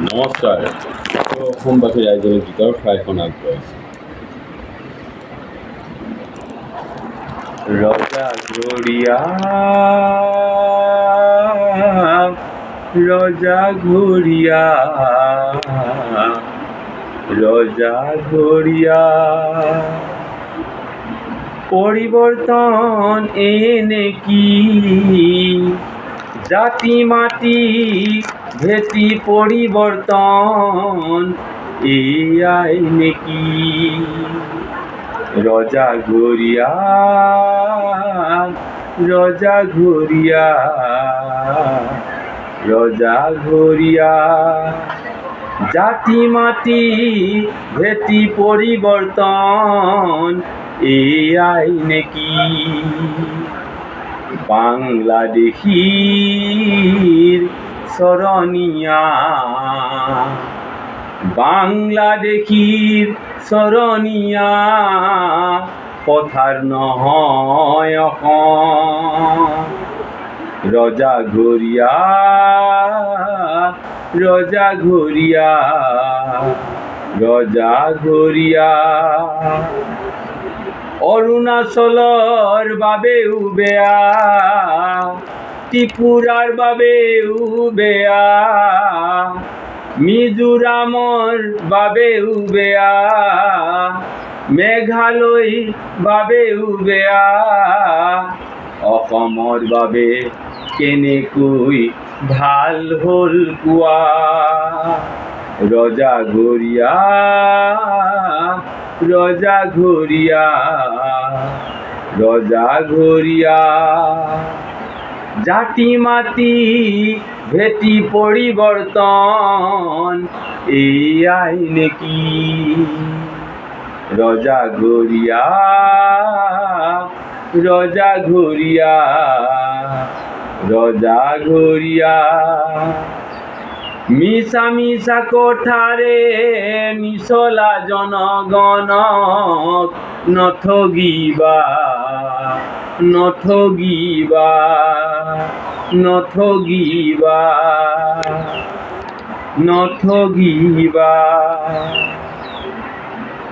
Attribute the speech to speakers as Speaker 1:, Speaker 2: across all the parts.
Speaker 1: নমস্কাৰ। অসমবাসী ৰাইজলৈ গীতৰ ঠাইখন আগবঢ়াইছে। ৰজা ঘৰিয়া ৰজা ঘৰিয়া ৰজা ঘৰিয়া পৰিৱৰ্তন এনে কি জাতি মাটি ভেটি পৰিৱৰ্তন এয়াই নেকি ৰজা ঘৰিয়া ৰজা ঘৰিয়া রজা ঘরিয়া জাতি মাটি ভেটি পরিবর্তন এয়াই নেকি বাংলাদেশীর শরণিয়া বাংলাদেশীর শরণিয়া পথার নহয় রজা ঘরিয়া রজা ঘরিয়া রজা ঘরিয়া অরুণাচলৰ বাবেও বেয়া ত্ৰিপুৰাৰ বাবেও বেয়া মিজোৰামৰ বাবেও বেয়া মেঘালয় বাবেও বেয়া অসমৰ বাবে কেনেকৈ ভাল হ'ল কোৱা ৰজা ঘৰিয়া ৰজা ঘৰিয়া ৰজা ঘৰিয়া জাতি মাটি ভেটি পৰিৱৰ্তন এয়াই নেকি ৰজা ঘৰিয়া রজা ঘরিয়া রজা ঘরিয়া মিশা মিশা কোঠারে মিশলা জনগণক নঠগিবা নঠগিবা নঠগিবা নঠগিবা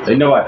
Speaker 1: ধন্যবাদ।